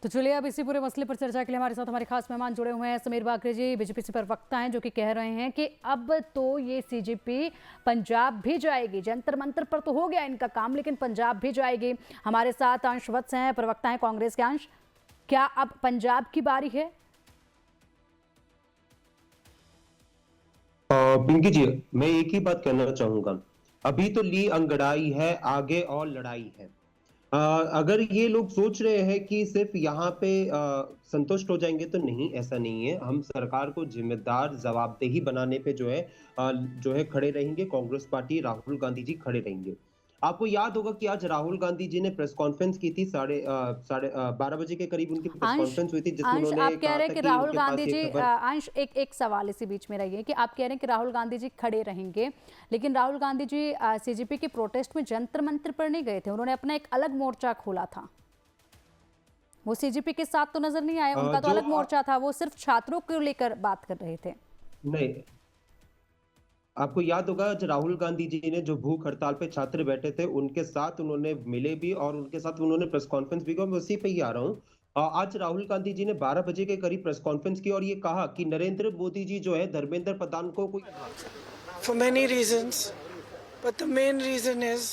तो चलिए अब इसी पूरे मसले पर चर्चा के लिए हमारे साथ हमारे खास मेहमान जुड़े हुए हैं। समीर बाकरे जी बीजेपी से प्रवक्ता हैं, जो कि कह रहे हैं कि अब तो ये सीजेपी पंजाब भी जाएगी। जंतर मंतर पर तो हो गया इनका काम, लेकिन पंजाब भी जाएगी। हमारे साथ अंश वत्स हैं, प्रवक्ता हैं कांग्रेस के। अंश, क्या अब पंजाब की बारी है? पिंकी जी, मैं एक ही बात कहना चाहूंगा। अभी तो ली अंगड़ाई है, आगे और लड़ाई है। अगर ये लोग सोच रहे हैं कि सिर्फ यहाँ पे संतुष्ट हो जाएंगे, तो नहीं, ऐसा नहीं है। हम सरकार को जिम्मेदार जवाबदेही बनाने पे जो है खड़े रहेंगे। कांग्रेस पार्टी, राहुल गांधी जी खड़े रहेंगे। आपको याद होगा कि आज राहुल गांधी जी ने प्रेस कॉन्फ्रेंस की थी, साढ़े 12 बजे के करीब उनकी प्रेस अंश कॉन्फ्रेंस हुई थी, जिसमें अंश उन्होंने आप कह कहा रहे हैं था कि कि राहुल उनके गांधी पास ये जी खबर। अंश एक सवाल इसी बीच में रहिए कि आप कह रहे हैं कि राहुल गांधी जी खड़े रहेंगे, लेकिन राहुल गांधी जी सीजेपी के प्रोटेस्ट में जंतर मंतर पर नहीं गए थे। उन्होंने अपना एक अलग मोर्चा खोला था। वो सीजेपी के साथ तो नजर नहीं आए, उनका तो जो अलग मोर्चा था। वो सिर्फ छात्रों को लेकर बात कर रहे थे। नहीं, आपको याद होगा जब राहुल गांधी जी ने जो भूख हड़ताल पे छात्र बैठे थे, उनके साथ उन्होंने मिले भी और उनके साथ उन्होंने प्रेस कॉन्फ्रेंस भी की। मैं उसी पे ही आ रहा हूँ। आज राहुल गांधी जी ने 12 बजे के करीब प्रेस कॉन्फ्रेंस की और ये कहा कि नरेंद्र मोदी जी जो है धर्मेंद्र प्रधान को कोई। For many reasons, but the main reason is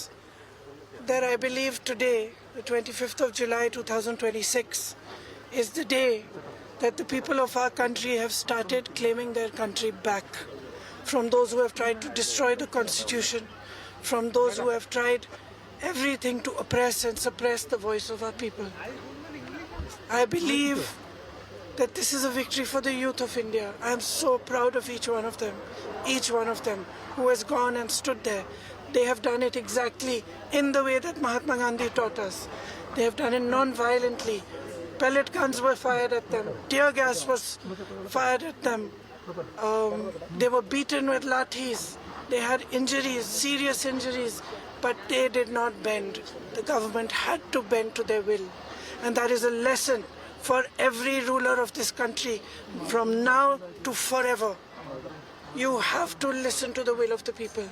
that I believe today, the 25th of July 2026, is the day that the people of our country have started claiming their country back from those who have tried to destroy the constitution, from those who have tried everything to oppress and suppress the voice of our people. I believe that this is a victory for the youth of India. I am so proud of each one of them who has gone and stood there. They have done it exactly in the way that Mahatma Gandhi taught us. They have done it non-violently. Pellet guns were fired at them. Tear gas was fired at them. They were beaten with lathis. They had injuries, serious injuries, but they did not bend. The government had to bend to their will. And that is a lesson for every ruler of this country from now to forever. You have to listen to the will of the people.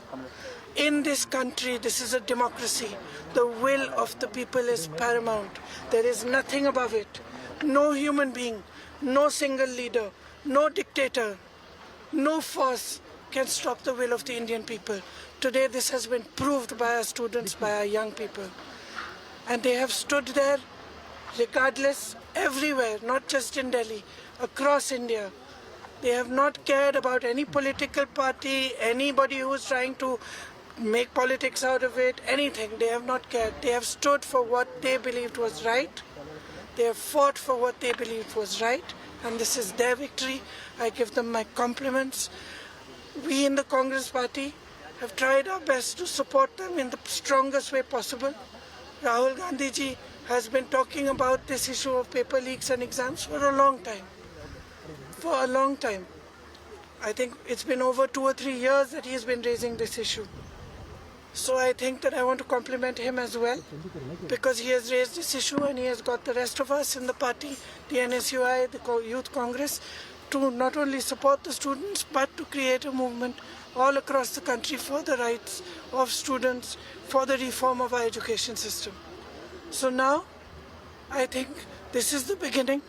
In this country, this is a democracy. The will of the people is paramount. There is nothing above it. No human being, no single leader, no dictator, no force can stop the will of the Indian people. Today, this has been proved by our students, by our young people. And they have stood there regardless, everywhere, not just in Delhi, across India. They have not cared about any political party, anybody who is trying to make politics out of it, anything. They have not cared. They have stood for what they believed was right. They have fought for what they believed was right. And this is their victory. I give them my compliments. We in the Congress party have tried our best to support them in the strongest way possible. Rahul Gandhi ji has been talking about this issue of paper leaks and exams for a long time. For a long time. I think it's been over 2 or 3 years that he's been raising this issue. So I think that I want to compliment him as well, because he has raised this issue and he has got the rest of us in the party, the NSUI, the Youth Congress, to not only support the students but to create a movement all across the country for the rights of students, for the reform of our education system. So now I think this is the beginning.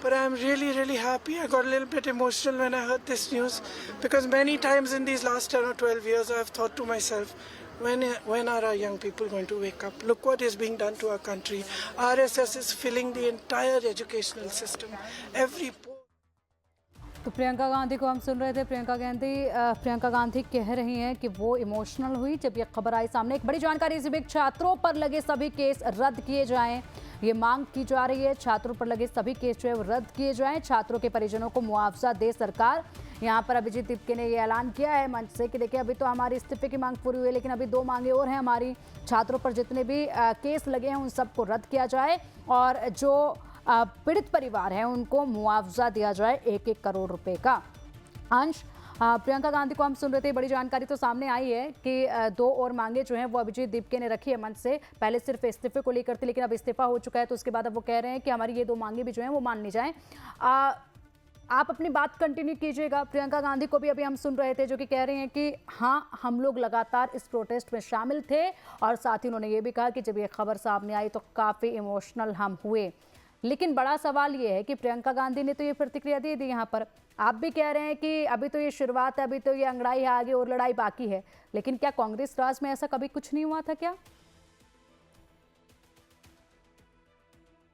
But I'm really, really happy. I got a little bit emotional when I heard this news, because many times in these last 10 or 12 years I've thought to myself, when are our young people going to wake up? Look what is being done to our country. RSS is filling the entire educational system. Every तो प्रियंका गांधी को हम सुन रहे थे। प्रियंका गांधी कह रही हैं कि वो इमोशनल हुई जब ये खबर आई सामने। एक बड़ी जानकारी इसी बीच, छात्रों पर लगे सभी केस रद्द किए जाएं, ये मांग की जा रही है। छात्रों पर लगे सभी केस जो है वो रद्द किए जाएं। छात्रों के परिजनों को मुआवजा दे सरकार। यहाँ पर अभिजीत तिपके ने ये ऐलान किया है मंच से कि देखिए, अभी तो हमारी इस्तीफे की मांग पूरी हुई है, लेकिन अभी 2 मांगे और हैं हमारी। छात्रों पर जितने भी केस लगे हैं उन सबको रद्द किया जाए और जो पीड़ित परिवार हैं उनको मुआवजा दिया जाए 1-1 करोड़ रुपए का। अंश, प्रियंका गांधी को हम सुन रहे थे। बड़ी जानकारी तो सामने आई है कि 2 और मांगे जो हैं वो अभिजीत दीपके ने रखी है मंच से। पहले सिर्फ इस्तीफे को लेकर थी, लेकिन अब इस्तीफा हो चुका है, तो उसके बाद अब वो कह रहे हैं कि हमारी ये 2 मांगे भी जो हैं वो मान ली जाएं। आप अपनी बात कंटिन्यू कीजिएगा। प्रियंका गांधी को भी अभी हम सुन रहे थे, जो कि कह रहे हैं कि हाँ, हम लोग लगातार इस प्रोटेस्ट में शामिल थे और साथ ही उन्होंने ये भी कहा कि जब ये खबर सामने आई तो काफ़ी इमोशनल हम हुए। लेकिन बड़ा सवाल ये है कि प्रियंका गांधी ने तो ये प्रतिक्रिया दे दी यहाँ पर। आप भी कह रहे हैं कि अभी तो ये शुरुआत है, अभी तो ये अंगड़ाई है, आगे और लड़ाई बाकी है। लेकिन क्या कांग्रेस राज में ऐसा कभी कुछ नहीं हुआ था क्या?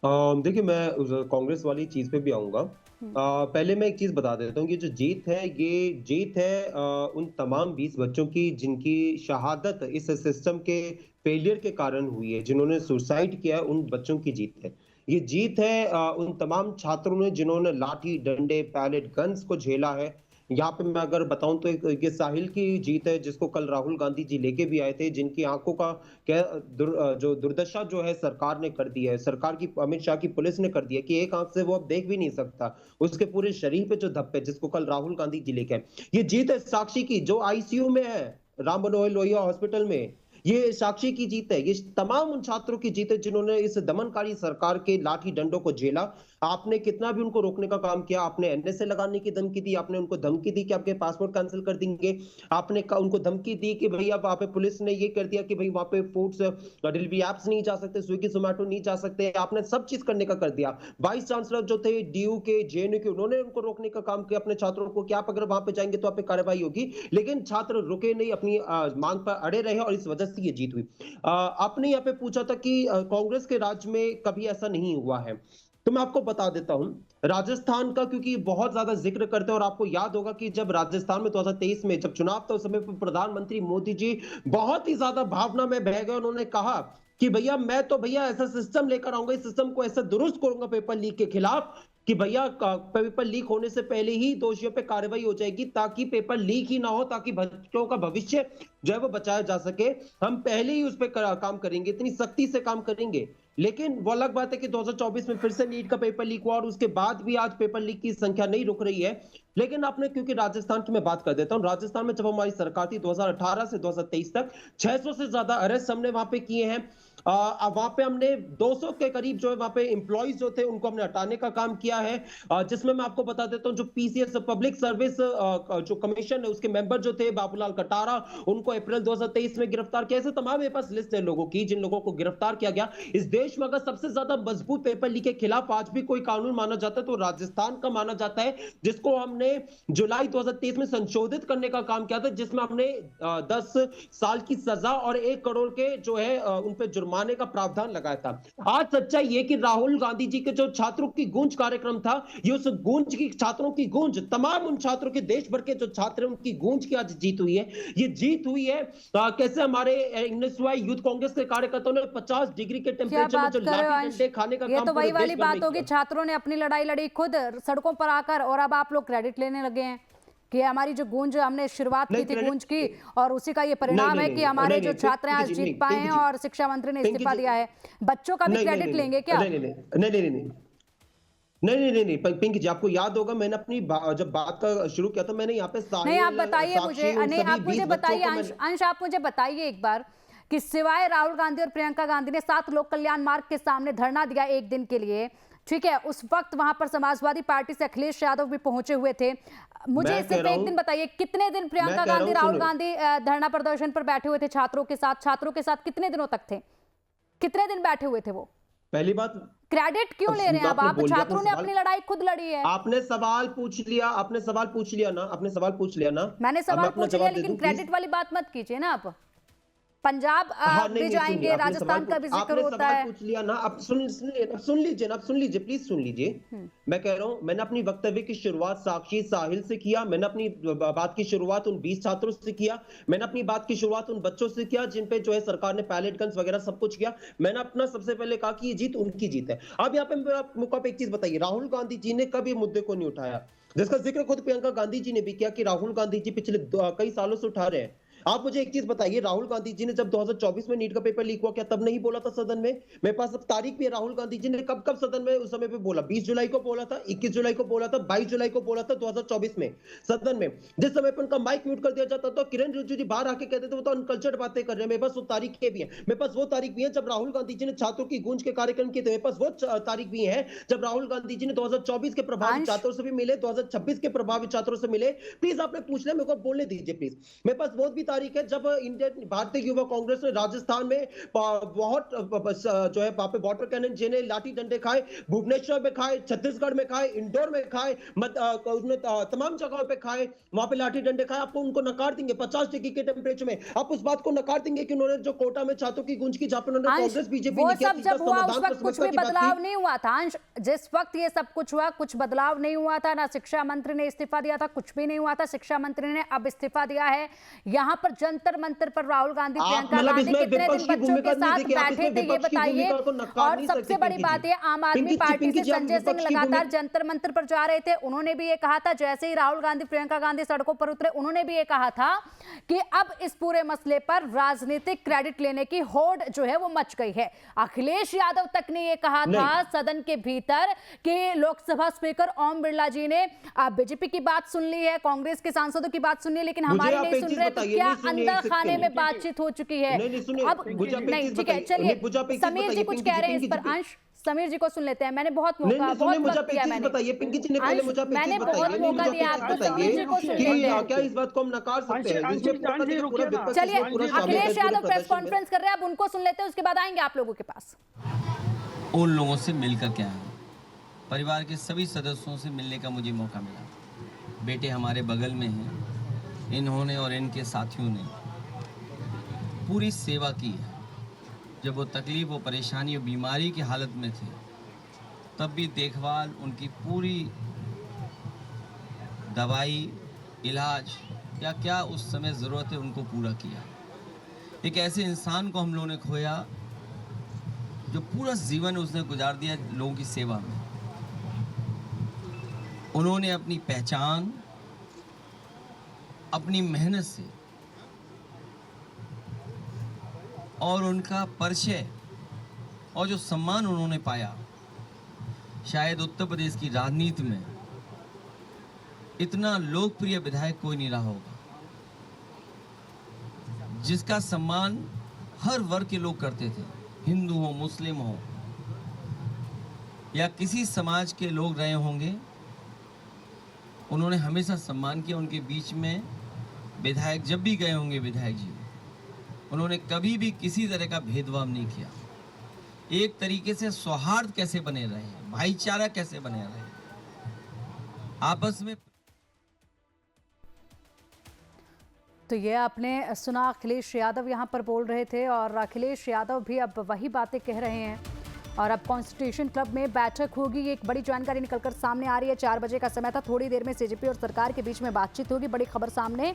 देखिए, मैं कांग्रेस वाली चीज पे भी आऊंगा। पहले मैं एक चीज बता देता हूँ, ये जो जीत है, ये जीत है उन तमाम 20 बच्चों की जिनकी शहादत इस सिस्टम के फेलियर के कारण हुई है, जिन्होंने सुसाइड किया है, उन बच्चों की जीत है। ये जीत है उन तमाम छात्रों ने जिन्होंने लाठी डंडे पैलेट गन्स को झेला है। यहाँ पे मैं अगर बताऊं तो ये साहिल की जीत है, जिसको कल राहुल गांधी जी लेके भी आए थे, जिनकी आंखों का जो दुर्दशा जो है सरकार ने कर दी है, सरकार की, अमित शाह की पुलिस ने कर दिया कि एक आंख से वो अब देख भी नहीं सकता। उसके पूरे शरीर पे जो धब्बे, जिसको कल राहुल गांधी जी लेके आए। ये जीत है साक्षी की, जो आईसीयू में है राम मनोहर लोहिया हॉस्पिटल में। ये साक्षी की जीत है, ये तमाम उन छात्रों की जीत है जिन्होंने इस दमनकारी सरकार के लाठी डंडों को झेला। आपने कितना भी उनको रोकने का काम किया, आपने एनएसए लगाने की धमकी दी, आपने उनको धमकी दी कि आपके पासपोर्ट कैंसिल कर देंगे, आपने उनको धमकी दी कि भाई अब वहां पे पुलिस ने ये कर दिया कि भाई वहां पे फूड्स डिलीवरी एप्स नहीं जा सकते, स्विगी जोमेटो नहीं जा सकते, आपने सब चीज करने का कर दिया। वाइस चांसलर जो थे डीयू के, जेएनयू के, उन्होंने उनको रोकने का काम किया अपने छात्रों को कि आप अगर वहां पे जाएंगे तो आप पे कार्रवाई होगी। लेकिन छात्र रुके नहीं, अपनी मांग पर अड़े रहे और इस वजह से ये जीत हुई। आपने यहाँ पे पूछा था कि कांग्रेस के राज्य में कभी ऐसा नहीं हुआ है, तो मैं आपको बता देता हूं राजस्थान का, क्योंकि बहुत ज्यादा जिक्र करते हैं। और आपको याद होगा कि जब राजस्थान में 2023 में जब चुनाव था, उस समय पर प्रधानमंत्री मोदी जी बहुत ही ज्यादा भावना में बह गए। उन्होंने कहा कि भैया मैं तो भैया ऐसा सिस्टम लेकर आऊंगा, इस सिस्टम को ऐसा दुरुस्त करूंगा पेपर लीक के खिलाफ कि भैया पेपर लीक होने से पहले ही दोषियों पे कार्रवाई हो जाएगी, ताकि पेपर लीक ही ना हो, ताकि बच्चों का भविष्य जो है वो बचाया जा सके। हम पहले ही उस पर काम करेंगे, इतनी सख्ती से काम करेंगे। लेकिन वो अलग बात है कि 2024 में फिर से नीट का पेपर लीक हुआ और उसके बाद भी आज पेपर लीक की संख्या नहीं रुक रही है। लेकिन आपने, क्योंकि राजस्थान की मैं बात कर देता हूं, राजस्थान में जब हमारी सरकार थी 2018 से 2023 तक 600 से ज्यादा अरेस्ट हमने वहां पे किए हैं। वहां पे हमने 200 के करीब जो है वहां पे एम्प्लॉइज जो थे उनको हमने हटाने का काम किया है। जिसमें मैं आपको बता देता हूं, जो पीसीएस पब्लिक सर्विस जो कमीशन है उसके मेंबर जो थे बाबूलाल कटारा, उनको अप्रैल 2023 में गिरफ्तार किया। ऐसे तमाम मेरे पास लिस्ट है लोगों की जिन लोगों को गिरफ्तार किया गया। इस देश में अगर सबसे ज्यादा मजबूत पेपर लीक के खिलाफ आज भी कोई कानून माना जाता है तो राजस्थान का माना जाता है, जिसको हमने जुलाई 2023 में संशोधित करने का काम किया था, जिसमें हमने 10 साल की सजा और 1 करोड़ के जो है उन पे जुर्माने का प्रावधान लगाया था। आज सच्चाई ये कि राहुल गांधी जी के जो छात्रों की गूंज कार्यक्रम था, ये उस गूंज की, छात्रों की गूंज, तमाम उन छात्रों के, देश भर के जो छात्र हैं उनकी गूंज की आज जीत हुई है। ये जीत हुई है कैसे हमारे 19वां यूथ कांग्रेस के कार्यकर्ताओं ने 50 डिग्री के टेम्परेचर में जो लाठी डंडे खाने का काम, ये तो वही वाली बात होगी, छात्रों ने अपनी लड़ाई लड़ी खुद सड़कों पर आकर, और अब आप लोग क्रेडिट लेने लगे हैं कि हमारी जो गूंज, हमने शुरुआत की थी गूंज की, और उसी का ये परिणाम है कि हमारे जो छात्र हैं आज जीत पाए हैं और शिक्षा मंत्री ने इस्तीफा दिया है। बच्चों का भी क्रेडिट लेंगे क्या? नहीं, पिंकी जी, आपको याद होगा मैंने अपनी जब बात का शुरू किया था, मैंने यहाँ पे नहीं, आप बताइए मुझे, नहीं आप मुझे बताइए, अंश आप मुझे बताइए एक बार कि सिवाय राहुल गांधी और प्रियंका गांधी ने 7 लोक कल्याण मार्ग के सामने धरना दिया एक दिन के लिए, ठीक है, उस वक्त वहां पर समाजवादी पार्टी से अखिलेश यादव भी पहुंचे हुए थे। मुझे सिर्फ एक दिन बताइए, कितने दिन प्रियंका गांधी, राहुल गांधी धरना प्रदर्शन पर बैठे हुए थे छात्रों के साथ कितने दिनों तक थे, कितने दिन बैठे हुए थे वो? पहली बात, क्रेडिट क्यों ले रहे हैं आप छात्रों ने अपनी लड़ाई खुद लड़ी है। आपने सवाल पूछ लिया ना, मैंने सवाल पूछ लिया, लेकिन क्रेडिट वाली बात मत कीजिए ना आप। पंजाब भी जाएंगे, राजस्थान का भी जिक्र होता है। पूछ लिया ना, अब सुन लीजिए प्लीज सुन लीजिए। मैं कह रहा हूं, मैंने अपनी वक्तव्य की शुरुआत साक्षी साहिल से किया, मैंने अपनी बात की शुरुआत उन 20 छात्रों से किया, मैंने अपनी बात की शुरुआत उन बच्चों से किया जिन पे जो है सरकार ने पैलेट गन्स वगैरह सब कुछ किया। मैंने अपना सबसे पहले कहा कि ये जीत उनकी जीत है। अब यहाँ पे आपको एक चीज बताइए, राहुल गांधी जी ने कभी मुद्दे को नहीं उठाया, जिसका जिक्र खुद प्रियंका गांधी जी ने भी किया कि राहुल गांधी जी पिछले कई सालों से उठा रहे हैं। आप मुझे एक चीज बताइए, राहुल गांधी जी ने जब 2024 में नीट का पेपर लीक हुआ, क्या तब नहीं बोला था सदन में? मेरे पास अब तारीख भी है, राहुल गांधी जी ने कब कब सदन में उस समय पे बोला, 20 जुलाई को बोला था, 21 जुलाई को बोला था, 22 जुलाई को बोला था 2024 में सदन में, जिस समय पर उनका माइक म्यूट कर दिया जाता था। किरण रिजिजू जी बाहर आके कहते थे वो तो अनकल्चर्ड बातें कर रहे हैं। मेरे पास वो तारीखें भी है, मेरे पास वो तारीख भी है जब राहुल गांधी जी ने छात्रों की गूंज के कार्यक्रम किए थे। मेरे पास वो तारीख भी है जब राहुल गांधी जी ने 2024 के प्रभावित छात्रों से भी मिले, 2026 के प्रभावित छात्रों से मिले। प्लीज आपने पूछ लिया, मेरे को बोलने दीजिए प्लीज। मेरे पास वो भी तारीख है जब इंडियन भारतीय युवा कांग्रेस ने राजस्थान में बहुत जो है वहां पे वाटर कैनन जिन्हें लाठी डंडे खाए, भुवनेश्वर में खाए, छत्तीसगढ़ में खाए, इंदौर में खाए, उसमें तमाम जगहों पे खाए, वहां पे लाठी डंडे खाए। आपको उनको नकार देंगे 50 डिग्री के टेम्परेचर में। आप उस बात को नकार देंगे कि उन्होंने जो कोटा में छात्रों की गूंज की, जहां पर उन्होंने कांग्रेस बीजेपी वो सब जब हुआ उस वक्त कुछ भी बदलाव नहीं हुआ था। अंश, जिस वक्त ये सब कुछ हुआ कुछ बदलाव नहीं हुआ था, ना शिक्षा मंत्री ने इस्तीफा दिया था, कुछ भी नहीं हुआ था। शिक्षा मंत्री ने अब इस्तीफा दिया है। यहाँ पर जंतर मंतर पर राहुल गांधी, प्रियंका गांधी कितने दिन बच्चों के साथ बैठे थे ये बताइए। और सबसे बड़ी बात है, आम आदमी पार्टी से संजय सिंह लगातार जंतर मंतर पर जा रहे थे। उन्होंने भी ये कहा था, जैसे ही राहुल गांधी प्रियंका गांधी सड़कों पर उतरे, उन्होंने भी ये कहा था कि अब इस पूरे मसले पर राजनीतिक क्रेडिट लेने की होड़ जो है वो मच गई है। अखिलेश यादव तक ने ये कहा था सदन के भीतर कि लोकसभा स्पीकर ओम बिरला जी ने बीजेपी की बात सुन ली है, कांग्रेस के सांसदों की बात सुन ली, लेकिन हमारी नहीं सुन रहे। तो क्या अंदर खाने में बातचीत हो चुकी है? अब नहीं, ठीक है, चलिए समीर जी कुछ कह रहे हैं इस पर। अंश, समीर जी को सुन लेते हैं। मैंने बहुत मौका दिया, पिंकी जी ने पहले मुझे मैंने बहुत मौका दिया आपको। समीर जी को सुन लेते हैं। क्या इस बात को हम नकार सकते हैं? चलिए, अखिलेश यादव प्रेस कॉन्फ्रेंस कर रहे हैं, अब उनको सुन लेते हैं, उसके बाद आएंगे आप लोगों के पास। उन लोगों से मिलकर के आया, परिवार के सभी सदस्यों से मिलने का मुझे मौका मिला। बेटे हमारे बगल में हैं, इन्होंने और इनके साथियों ने पूरी सेवा की है। जब वो तकलीफ और परेशानी और बीमारी की हालत में थे, तब भी देखभाल, उनकी पूरी दवाई, इलाज या क्या उस समय ज़रूरत है उनको पूरा किया। एक ऐसे इंसान को हम लोगों ने खोया जो पूरा जीवन उसने गुजार दिया लोगों की सेवा में। उन्होंने अपनी पहचान, अपनी मेहनत से और उनका परिचय और जो सम्मान उन्होंने पाया, शायद उत्तर प्रदेश की राजनीति में इतना लोकप्रिय विधायक कोई नहीं रहा होगा, जिसका सम्मान हर वर्ग के लोग करते थे, हिंदू हो, मुस्लिम हो या किसी समाज के लोग रहे होंगे। उन्होंने हमेशा सम्मान किया। उनके बीच में विधायक जब भी गए होंगे, विधायक जी, उन्होंने कभी भी किसी तरह का भेदभाव नहीं किया। एक तरीके से सौहार्द कैसे बने रहे, भाईचारा कैसे बने रहे आपस में। तो ये आपने सुना, अखिलेश यादव यहाँ पर बोल रहे थे और अखिलेश यादव भी अब वही बातें कह रहे हैं। और अब कॉन्स्टिट्यूशन क्लब में बैठक होगी, ये एक बड़ी जानकारी निकलकर सामने आ रही है। 4 बजे का समय था, थोड़ी देर में सीजेपी और सरकार के बीच में बातचीत होगी। बड़ी खबर सामने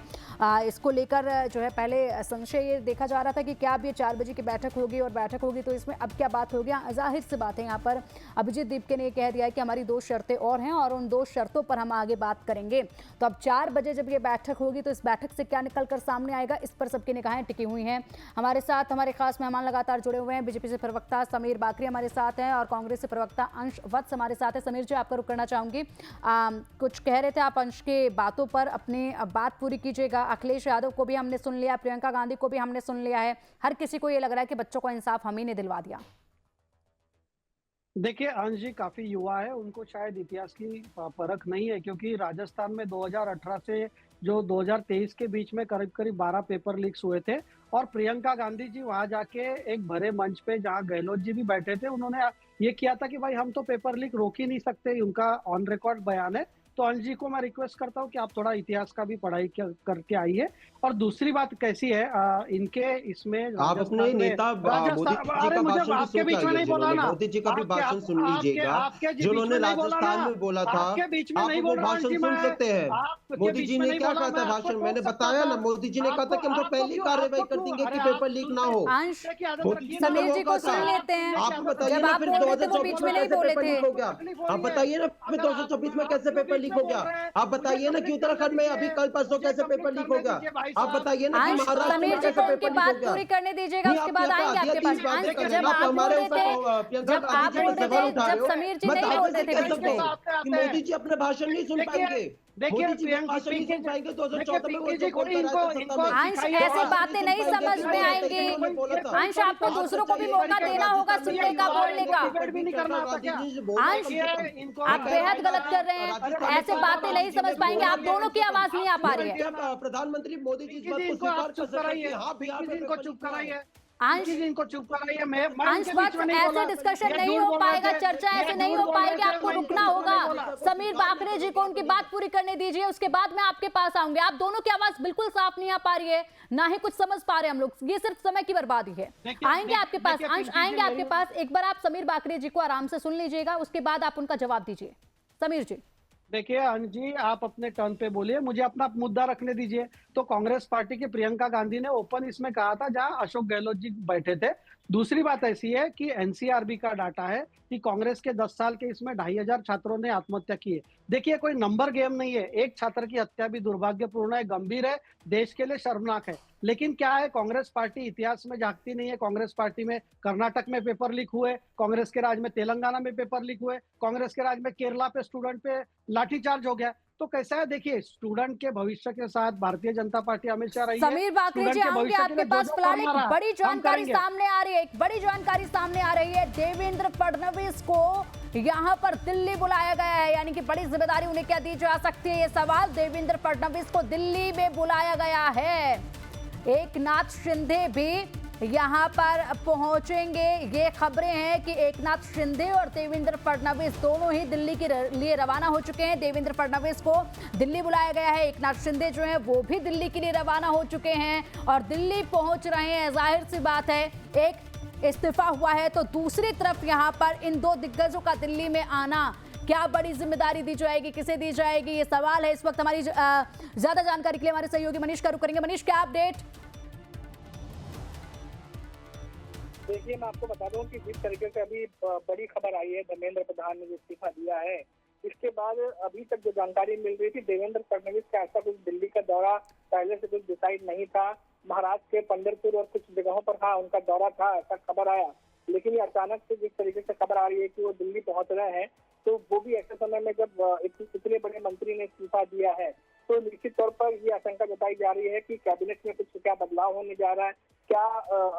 इसको लेकर जो है पहले संशय ये देखा जा रहा था कि क्या अब ये 4 बजे की बैठक होगी और बैठक होगी तो इसमें अब क्या बात होगी। जाहिर सी बात है, यहाँ पर अभिजीत दीपके ने कह दिया है कि हमारी 2 शर्तें और हैं और उन 2 शर्तों पर हम आगे बात करेंगे। तो अब 4 बजे जब ये बैठक होगी तो इस बैठक से क्या निकल कर सामने आएगा, इस पर सबकी निगाहें टिकी हुई हैं। हमारे साथ हमारे खास मेहमान लगातार जुड़े हुए हैं। बीजेपी से प्रवक्ता समीर बाकरी हमारे साथ हैं और कांग्रेस से प्रवक्ता अंश वत्स हमारे साथ है। समीर जी, आपका रुक करना चाहूंगी। कुछ कह रहे थे आप, अंश के बातों पर अपनी बात पूरी कीजिएगा। अखिलेश यादव को भी हमने सुन लिया, प्रियंका गांधी को भी हमने सुन लिया है। हर किसी को ये लग रहा है कि बच्चों को इंसाफ हम ही ने दिलवा दिया। देखिए, अंश जी काफी युवा है, उनको शायद इतिहास की परख नहीं है, क्योंकि राजस्थान में 2018 से जो 2023 के बीच में करीब करीब 12 पेपर लीक्स हुए थे और प्रियंका गांधी जी वहां जाके एक भरे मंच पे जहां गहलोत जी भी बैठे थे, उन्होंने ये किया था कि भाई हम तो पेपर लीक रोक ही नहीं सकते, उनका ऑन रिकॉर्ड बयान है। तो अंश जी को मैं रिक्वेस्ट करता हूँ कि आप थोड़ा इतिहास का भी पढ़ाई करके आइए। और दूसरी बात कैसी है, इनके इसमें आप अपने नेता अरे मुझे आपके बीच में नहीं बोला ना, मोदी जी का भी भाषण सुन लीजिएगा जो उन्होंने राजस्थान में बोला था। आपके बीच में नहीं बोल रहा, भाषण सुन सकते हैं। मोदी जी ने क्या कहा था भाषण, मैंने बताया ना, मोदी जी ने कहा था कि हम तो पहली कार्रवाई कर देंगे कि पेपर लीक ना हो। समीर जी को सुन लेते हैं। आप बताइए ना, फिर 2024 में कैसे पेपर लीक हो गया? आप बताइए ना, फिर 2024 में कैसे पेपर लीक हो गया? आप बताइए ना कि उत्तराखंड में अभी कल परसों कैसे पेपर लीक हो गया? आप बताइए ना कि महाराष्ट्र में कैसे पेपर लीक हो गया? पूरी करने दीजिएगा, उसके बाद आएंगे आपके पास। जब आप बोल रहे थे, जब समीर जी नहीं बोल रहे थे, मोदी जी अपने भाषण नहीं सुन पाएंगे। देखिए, अंश ऐसे बातें नहीं समझ में आएंगी। अंश, आपको दूसरों को भी मौका देना होगा सुनने का, बोलने का। अंश, आप बेहद गलत कर रहे हैं। ऐसे बातें नहीं समझ पाएंगे, आप दोनों की आवाज नहीं आ पा रही है। क्या प्रधानमंत्री मोदी जी इस बात को इनको स्वीकार आप कर चुप सकते हैं कराइए, कि हाँ बिहार में इनको पेपर चुप लीक हुआ है? कराइए, अंश इनको चुप कराइए। मैं अंश इनके बीच वक्त में नहीं ऐसे बोला। डिस्कशन ये नहीं झूठ हो बोल रहे पाएगा, थे, चर्चा ये ऐसे नहीं झूठ हो बोल रहे पाएगी, थे, आपको मैं इनके रुकना बीच में होगा। नहीं बोला। समीर बाकरे जी को उनकी बात पूरी करने दीजिए, उसके बाद मैं आपके पास आऊंगी। आप दोनों की आवाज बिल्कुल साफ नहीं आ पा रही है, ना ही कुछ समझ पा रहे हम लोग, ये सिर्फ समय की बर्बादी है। आएंगे आपके पास अंश, आएंगे आपके पास। एक बार आप समीर बाकरे जी को आराम से सुन लीजिएगा, उसके बाद आप उनका जवाब दीजिए। समीर जी। देखिए अंश जी, आप अपने टर्न पे बोलिए, मुझे अपना मुद्दा रखने दीजिए। तो कांग्रेस पार्टी की प्रियंका गांधी ने ओपन इसमें कहा था जहां अशोक गहलोत जी बैठे थे। दूसरी बात ऐसी है कि एनसीआरबी का डाटा है कि कांग्रेस के 10 साल के इसमें 2,500 छात्रों ने आत्महत्या की है। देखिए कोई नंबर गेम नहीं है, एक छात्र की हत्या भी दुर्भाग्यपूर्ण है, गंभीर है, देश के लिए शर्मनाक है। लेकिन क्या है, कांग्रेस पार्टी इतिहास में झांकती नहीं है। कांग्रेस पार्टी में कर्नाटक में पेपर लीक हुए, कांग्रेस के राज में तेलंगाना में पेपर लीक हुए, कांग्रेस के राज में केरला पे स्टूडेंट पे लाठीचार्ज हो गया। तो कैसा है, देखिए स्टूडेंट के भविष्य के साथ भारतीय जनता पार्टी हमेशा रही है। समीर बाकरे जी स्टूडेंट के आऊंगे भविष्य के आपके लिए पास। जो फिलहाल करना एक रहा, बड़ी हम जानकारी करेंगे। सामने आ रही है, एक बड़ी जानकारी सामने आ रही है। देवेंद्र फडणवीस को यहां पर दिल्ली बुलाया गया है, यानी कि बड़ी जिम्मेदारी उन्हें क्या दी जा सकती है, ये सवाल। देवेंद्र फडणवीस को दिल्ली में बुलाया गया है। एकनाथ शिंदे भी यहां पर पहुंचेंगे। ये खबरें हैं कि एकनाथ शिंदे और देवेंद्र फडणवीस दोनों ही दिल्ली के लिए रवाना हो चुके हैं। देवेंद्र फडणवीस को दिल्ली बुलाया गया है, एकनाथ शिंदे जो हैं वो भी दिल्ली के लिए रवाना हो चुके हैं और दिल्ली पहुंच रहे हैं। जाहिर सी बात है, एक इस्तीफा हुआ है तो दूसरी तरफ यहां पर इन दो दिग्गजों का दिल्ली में आना, क्या बड़ी जिम्मेदारी दी जाएगी, किसे दी जाएगी, ये सवाल है। इस वक्त हमारी ज्यादा जानकारी के लिए हमारे सहयोगी मनीष का रुख करेंगे। मनीष, क्या अपडेट? देखिए, मैं आपको बता दूं कि जिस तरीके से अभी बड़ी खबर आई है, धर्मेंद्र प्रधान ने जो इस्तीफा दिया है, इसके बाद अभी तक जो जानकारी मिल रही थी, देवेंद्र फडणवीस का ऐसा कुछ दिल्ली का दौरा पहले से कुछ डिसाइड नहीं था। महाराष्ट्र के पंढरपुर और कुछ जगहों पर हाँ उनका दौरा था, ऐसा खबर आया। लेकिन ये अचानक से जिस तरीके से खबर आ रही है कि वो दिल्ली पहुंच रहे हैं, तो वो भी ऐसे समय में जब इतने बड़े मंत्री ने इस्तीफा दिया है, तो निश्चित तौर पर ये आशंका जताई जा रही है कि कैबिनेट में कुछ क्या बदलाव होने जा रहा है, क्या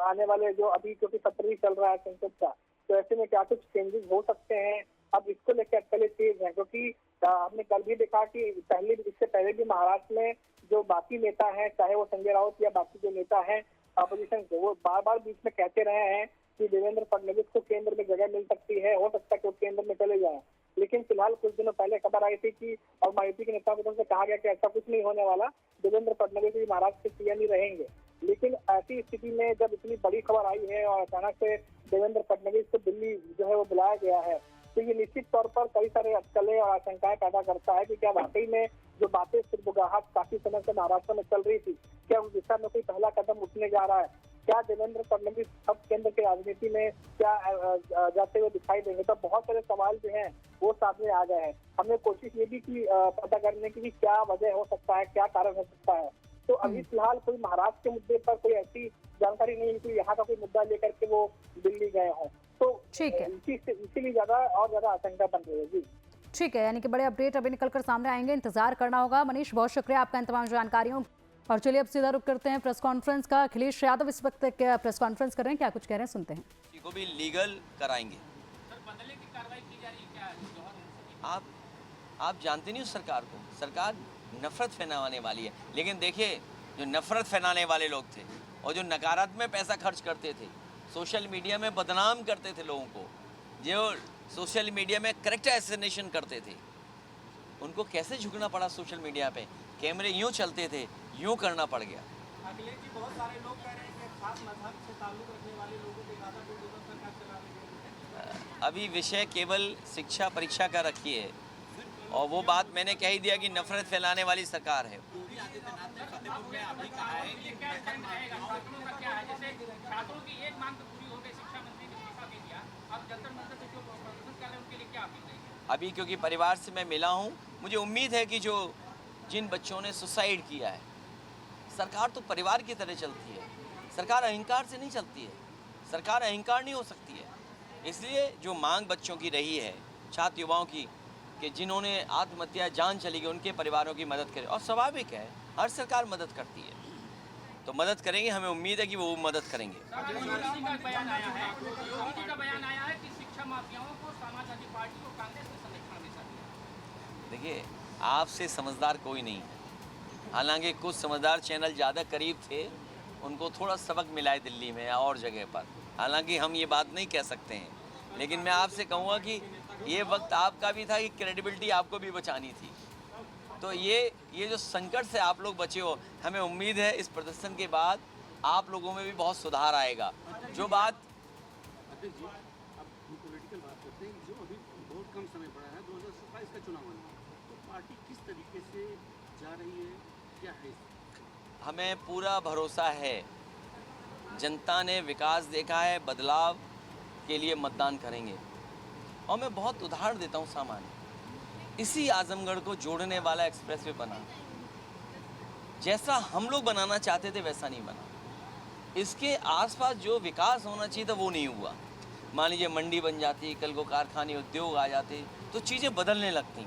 आने वाले जो अभी क्योंकि सत्र ही चल रहा है संसद का, तो ऐसे में क्या कुछ चेंजेस हो सकते हैं। अब इसको लेकर अटकलें तेज हैं, क्योंकि हमने कल भी देखा कि इससे पहले भी महाराष्ट्र में जो बाकी नेता हैं, चाहे वो संजय राउत या बाकी जो नेता हैं अपोजिशन के, वो बार बार बीच में कहते रहे हैं कि देवेंद्र फडणवीस को केंद्र में जगह मिल सकती है, हो सकता है कि वो केंद्र में चले जाएं। लेकिन फिलहाल कुछ दिनों पहले खबर आई थी कि और मायावती के नेताओं की तरफ से कहा गया कि ऐसा कुछ नहीं होने वाला, देवेंद्र फडणवीस भी महाराष्ट्र के सीएम ही रहेंगे। लेकिन ऐसी स्थिति में जब इतनी बड़ी खबर आई है और अचानक से देवेंद्र फडणवीस को दिल्ली जो है वो बुलाया गया है, तो ये निश्चित तौर पर कई सारे अटकलें और आशंकाएं पैदा करता है कि क्या वाकई में जो बातें सिरबुगाहट काफी समय से महाराष्ट्र में चल रही थी, क्या उस दिशा में कोई पहला कदम उठने जा रहा है। क्या देवेंद्र फडणवीस अब केंद्र की राजनीति में क्या जाते हुए दिखाई देंगे। तो बहुत सारे सवाल जो हैं वो सामने आ गए हैं। हमने कोशिश ये भी की पता करने की क्या वजह हो सकता है, क्या कारण हो सकता है। तो अभी फिलहाल कोई महाराष्ट्र के मुद्दे पर कोई ऐसी जानकारी नहीं है कि यहाँ का कोई मुद्दा लेकर के वो दिल्ली गए हों, तो ठीक है, इसीलिए ज्यादा आशंका बन रही है। जी ठीक है, यानी कि बड़े अपडेट अभी निकलकर सामने आएंगे, इंतजार करना होगा। मनीष, बहुत शुक्रिया आपका इन तमाम जानकारियों। और चलिए अब सीधा रुक करते हैं प्रेस कॉन्फ्रेंस का। अखिलेश यादव इस वक्त प्रेस कॉन्फ्रेंस कर रहे हैं, क्या कुछ कह रहे हैं, सुनते हैं। को भी लीगल कराएंगे। आप जानते नहीं उस सरकार को, सरकार नफरत फैलाने वाली है। लेकिन देखिए, जो नफरत फैलाने वाले लोग थे और जो नकारात्मक पैसा खर्च करते थे, सोशल मीडिया में बदनाम करते थे लोगों को, जो सोशल मीडिया में कैरेक्टर असैसिनेशन करते थे, उनको कैसे झुकना पड़ा सोशल मीडिया पे। कैमरे यूं चलते थे, यूं करना पड़ गया। अखिलेश जी, बहुत सारे लोग कह रहे हैं कि खास मजहब से ताल्लुक रखने वाले लोगों के ज़्यादा सरकार चला रही है। अभी विषय केवल शिक्षा परीक्षा का रखिए, और वो बात मैंने कह ही दिया कि नफरत फैलाने वाली सरकार है। अभी क्योंकि परिवार से मैं मिला हूँ, मुझे उम्मीद है कि जो जिन बच्चों ने सुसाइड किया है, सरकार तो परिवार की तरह चलती है, सरकार अहंकार से नहीं चलती है, सरकार अहंकार नहीं हो सकती है। इसलिए जो मांग बच्चों की रही है, छात्र युवाओं की, कि जिन्होंने आत्महत्या जान चली गई उनके परिवारों की मदद करें, और स्वाभाविक है, हर सरकार मदद करती है, तो मदद करेंगे। हमें उम्मीद है कि वो मदद करेंगे। योगी का बयान आया है कि शिक्षा माफियाओं को समाजवादी पार्टी को कांग्रेस में संरक्षण दे सकती है। देखिए, आपसे समझदार कोई नहीं है। हालांकि कुछ समझदार चैनल ज़्यादा करीब थे, उनको थोड़ा सबक मिला है दिल्ली में या और जगह पर। हालांकि हम ये बात नहीं कह सकते हैं, लेकिन मैं आपसे कहूँगा कि ये वक्त आपका भी था कि क्रेडिबिलिटी आपको भी बचानी थी। तो ये जो संकट से आप लोग बचे हो, हमें उम्मीद है इस प्रदर्शन के बाद आप लोगों में भी बहुत सुधार आएगा। जो बात अध्यक्ष जी, अब हम पॉलिटिकल बात करते हैं। जो अभी बहुत कम समय पड़ा है, 2027 का चुनाव आना है, तो पार्टी किस तरीके से जा रही है, क्या है? हमें पूरा भरोसा है, जनता ने विकास देखा है, बदलाव के लिए मतदान करेंगे। और मैं बहुत उदाहरण देता हूँ सामान्य, इसी आजमगढ़ को जोड़ने वाला एक्सप्रेसवे बना, जैसा हम लोग बनाना चाहते थे वैसा नहीं बना। इसके आसपास जो विकास होना चाहिए था वो नहीं हुआ। मान लीजिए मंडी बन जाती, कल को कारखाने उद्योग आ जाते तो चीज़ें बदलने लगती।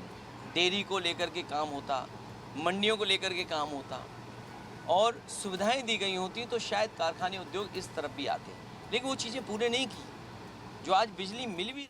डेयरी को लेकर के काम होता, मंडियों को लेकर के काम होता और सुविधाएं दी गई होती तो शायद कारखाने उद्योग इस तरफ भी आते, लेकिन वो चीज़ें पूरे नहीं की। जो आज बिजली मिल भी